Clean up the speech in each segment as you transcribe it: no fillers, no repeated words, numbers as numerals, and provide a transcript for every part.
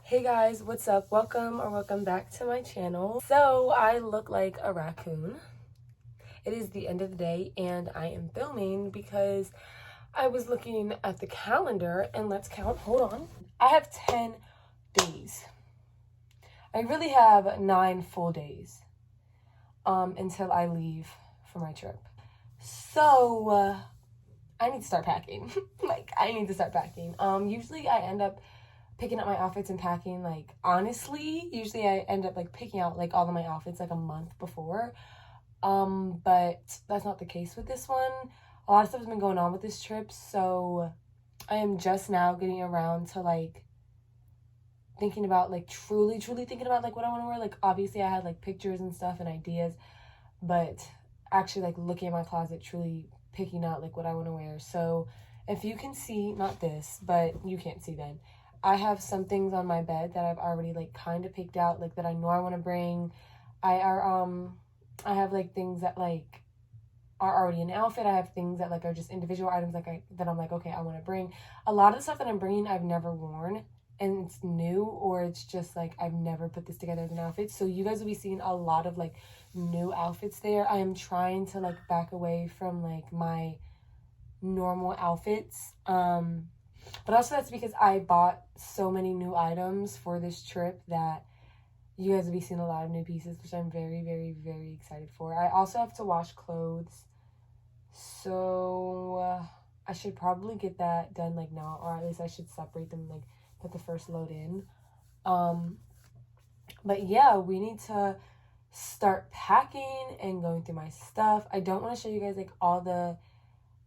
Hey guys, what's up? Welcome back to my channel. So I look like a raccoon. It is the end of the day and I am filming because I was looking at the calendar and let's count. Hold on. I have 10 days. I really have 9 full days until I leave for my trip. So I need to start packing. I need to start packing. Usually I end up picking up my outfits and packing, honestly, usually I end up picking out all of my outfits a month before. But that's not the case with this one. A lot of stuff has been going on with this trip, so I am just now getting around to thinking about truly thinking about what I want to wear. Obviously I had pictures and stuff and ideas, but actually looking at my closet, truly picking out what I want to wear. So if you can see, not this, but you can't see then, I have some things on my bed that I've already kind of picked out, that I know I want to bring. I have things that are already an outfit. I have things that are just individual items that I'm okay, I want to bring. A lot of the stuff that I'm bringing I've never worn and it's new, or it's just I've never put this together as an outfit. So you guys will be seeing a lot of new outfits there. I am trying to back away from my normal outfits. But also that's because I bought so many new items for this trip that you guys will be seeing a lot of new pieces, which I'm very, very, very excited for. I also have to wash clothes, so I should probably get that done now, or at least I should separate them, put the first load in. But yeah, we need to start packing and going through my stuff. I don't want to show you guys all the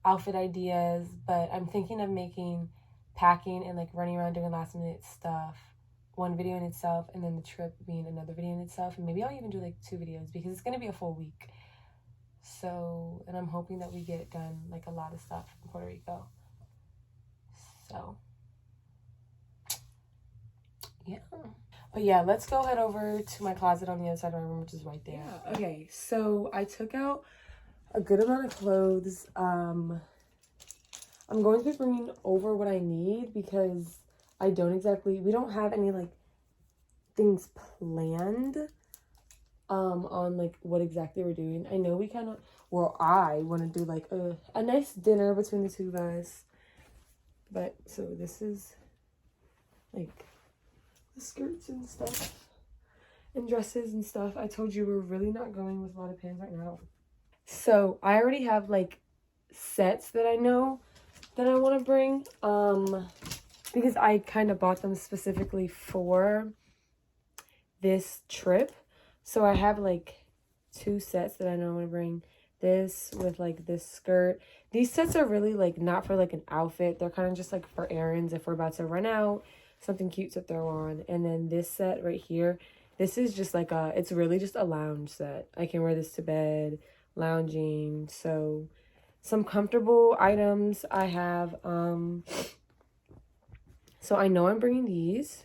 outfit ideas, but I'm thinking of making packing and running around doing last minute stuff one video in itself, and then the trip being another video in itself, and maybe I'll even do 2 videos because it's going to be a full week. So, and I'm hoping that we get done a lot of stuff in Puerto Rico. So yeah, but yeah, let's go head over to my closet on the other side of my room, which is right there. Yeah. Okay, so I took out a good amount of clothes. I'm going to be bringing over what I need because we don't have any things planned on what exactly we're doing. I know I want to do a nice dinner between the two of us. But so this is the skirts and stuff and dresses and stuff. I told you we're really not going with a lot of pants right now. So I already have sets that I know that I want to bring because I kind of bought them specifically for this trip. So I have 2 sets that I know I want to bring. This with this skirt. These sets are really not for an outfit. They're kind of just for errands if we're about to run out, something cute to throw on. And then this set right here, this is just it's really just a lounge set. I can wear this to bed, lounging. So some comfortable items I have. So I know I'm bringing these.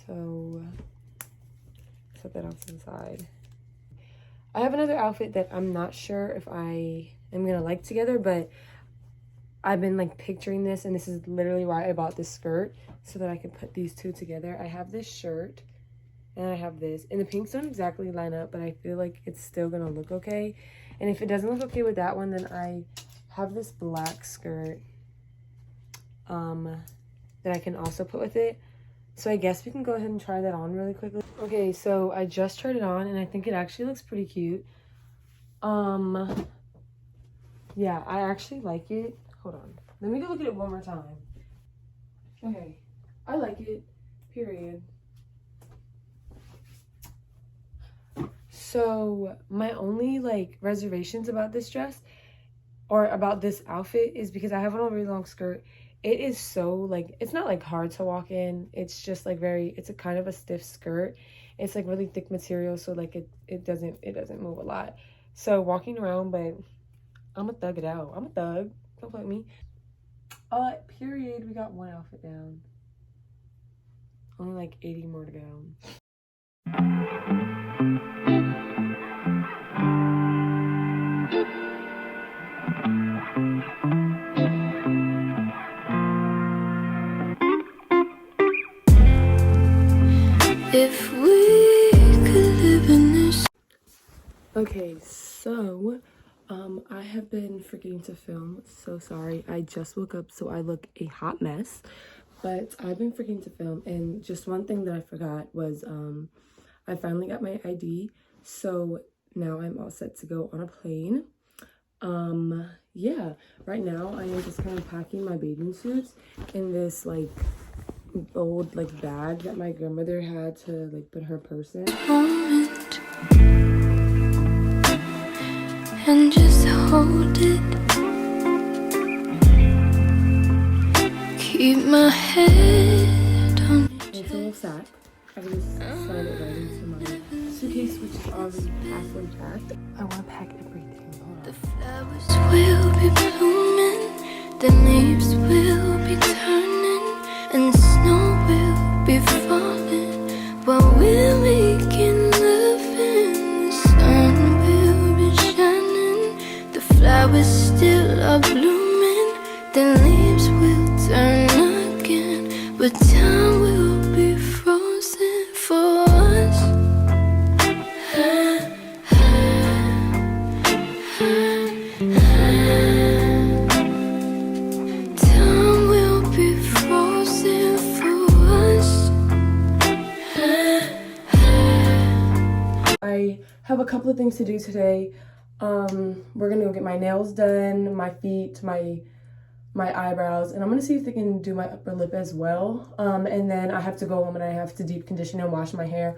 So set that off to the side. I have another outfit that I'm not sure if I am going to like together, but I've been picturing this, and this is literally why I bought this skirt, so that I can put these two together. I have this shirt and I have this, and the pinks don't exactly line up, but I feel it's still going to look okay. And if it doesn't look okay with that one, then I have this black skirt that I can also put with it. So I guess we can go ahead and try that on really quickly. Okay, so I just tried it on and I think it actually looks pretty cute. Yeah, I actually like it. Hold on. Let me go look at it one more time. Okay, I like it, period. So my only reservations about this dress or about this outfit is because I have on a really long skirt. It is so it's not hard to walk in. It's just it's a kind of a stiff skirt. It's really thick material, so it doesn't move a lot. So walking around, but I'm gonna thug it out. I'm a thug. Don't fuck me. Period. We got one outfit down. Only 80 more to go. If we could live in this. Okay, so I have been forgetting to film. So sorry. I just woke up, so I look a hot mess. But I've been forgetting to film, and just one thing that I forgot was I finally got my ID. So now I'm all set to go on a plane. Yeah, right now I am just kind of packing my bathing suits in this like old like bag that my grandmother had to like put her purse in. And just hold it. Keep my head on. It's a little sack. I just started right into my suitcase, which is already halfway packed. I want to pack everything. The flowers will be blooming, the leaves will be turning, and snow will be falling while we're making love, and the sun will be shining. The flowers still are blooming, the leaves will turn again, but time will be frozen for us. Time will be frozen for us. I have a couple of things to do today. We're gonna go get my nails done, my feet, my eyebrows, and I'm gonna see if they can do my upper lip as well. And then I have to go home and I have to deep condition and wash my hair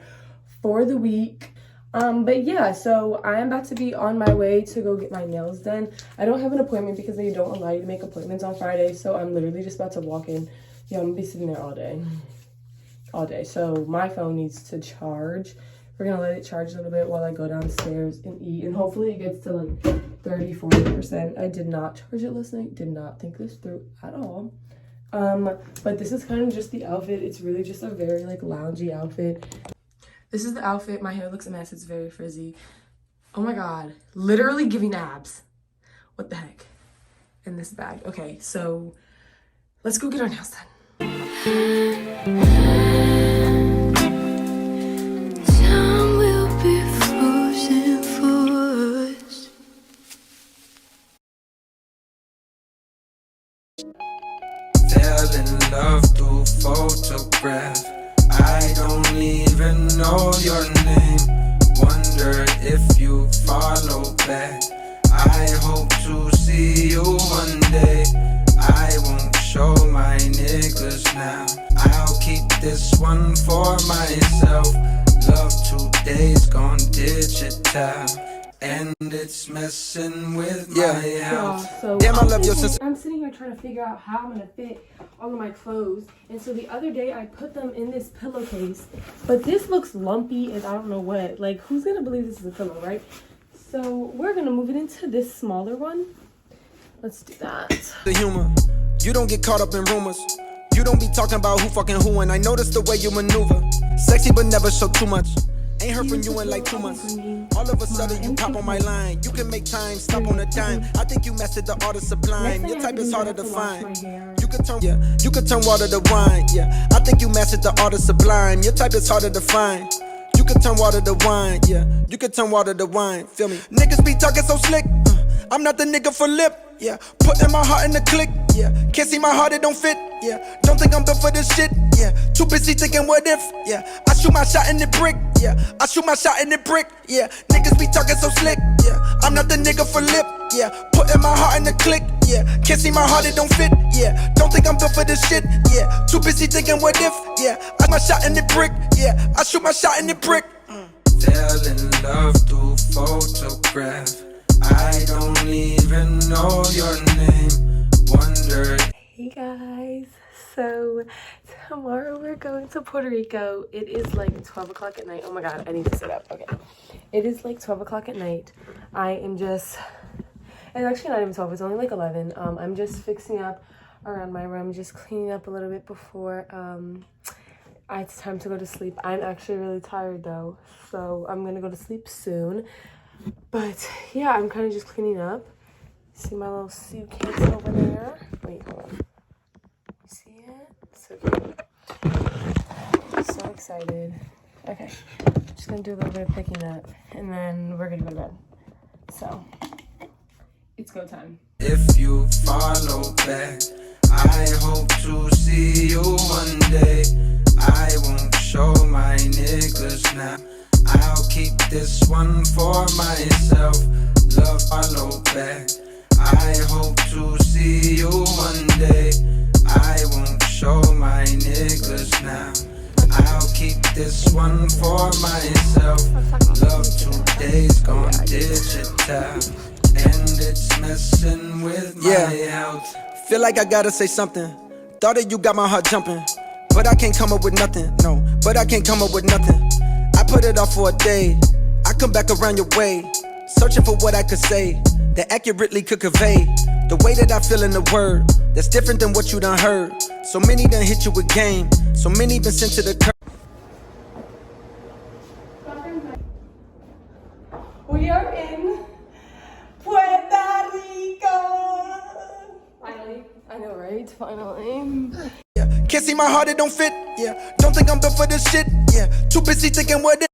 for the week. But yeah, so I am about to be on my way to go get my nails done. I don't have an appointment because they don't allow you to make appointments on Friday, so I'm literally just about to walk in. Yeah, I'm gonna be sitting there all day. So my phone needs to charge. We're gonna let it charge a little bit while I go downstairs and eat, and hopefully it gets to like 30-40%. I did not charge it last night, did not think this through at all. But this is kind of just the outfit. It's really just a very like loungy outfit. This is the outfit. My hair looks a mess. It's very frizzy. Oh my god, literally giving abs. What the heck? In this bag. Okay, so let's go get our nails done. Time will be frozen for us. Fell in love through photograph. I don't even know your name. Wonder if you follow back. I hope to see you one day. I won't show my niggas now. I'll keep this one for myself. Love today's gone digital, and it's messing with my health. So Damn, I love your sense. I'm sitting here trying to figure out how I'm gonna fit all of my clothes, and so the other day I put them in this pillowcase, but this looks lumpy and I don't know what. Like, who's gonna believe this is a pillow, right? So we're gonna move it into this smaller one. Let's do that. The humor, you don't get caught up in rumors. You don't be talking about who fucking who, and I notice the way you maneuver. Sexy but never show too much. Ain't heard from you in like 2 months. All of a sudden you pop on my line. You can make time, stop on a dime. I think you mastered the art of sublime. Your type is harder to find. You can turn water to wine. Yeah, I think you mastered the art of sublime. Your type is harder to find. You can turn water to wine. Yeah, you can turn water to wine. Feel me? Niggas be talking so slick. I'm not the nigga for lip. Yeah, putting my heart in the click. Yeah, can't see my heart, it don't fit. Yeah, don't think I'm built for this shit. Yeah, too busy thinking what if. Yeah, I shoot my shot in the brick. Yeah, I shoot my shot in the brick. Yeah, niggas be talking so slick. Yeah, I'm not the nigga for lip. Yeah, putting my heart in the click. Yeah, can't see my heart, it don't fit. Yeah, don't think I'm built for this shit. Yeah, too busy thinking what if. Yeah, I my shot in the brick. Yeah, I shoot my shot in the brick. Fell in love through photograph. I don't even know your name. Wonder. Hey guys, so tomorrow we're going to Puerto Rico. It is like 12 o'clock at night. Oh my god, I need to sit up. Okay, it is like 12 o'clock at night. I am just, it's actually not even 12, it's only like 11. I'm just fixing up around my room, just cleaning up a little bit before it's time to go to sleep. I'm actually really tired though, so I'm gonna go to sleep soon. But yeah, I'm kind of just cleaning up. See my little suitcase over there? Wait, hold on. You see it? So cute. I'm so excited. Okay. Just gonna do a little bit of picking up and then we're gonna go to bed. So, it's go time. If you follow back, I hope to see you one day. I won't show my niggas now. I'll keep this one for myself. Love, follow back. I hope to see you one day. I won't show my niggas now. I'll keep this one for myself. Love today's gone digital, and it's messing with my health. Feel like I gotta say something. Thought that you got my heart jumping, but I can't come up with nothing. No, but I can't come up with nothing. I put it off for a day. I come back around your way, searching for what I could say that accurately could convey the way that I feel in the word that's different than what you done heard. So many done hit you with game, so many been sent to the curb. We are in Puerto Rico. Finally. I know, right? Finally. Yeah, can't see my heart, it don't fit. Yeah, don't think I'm built for this shit. Yeah, too busy thinking what it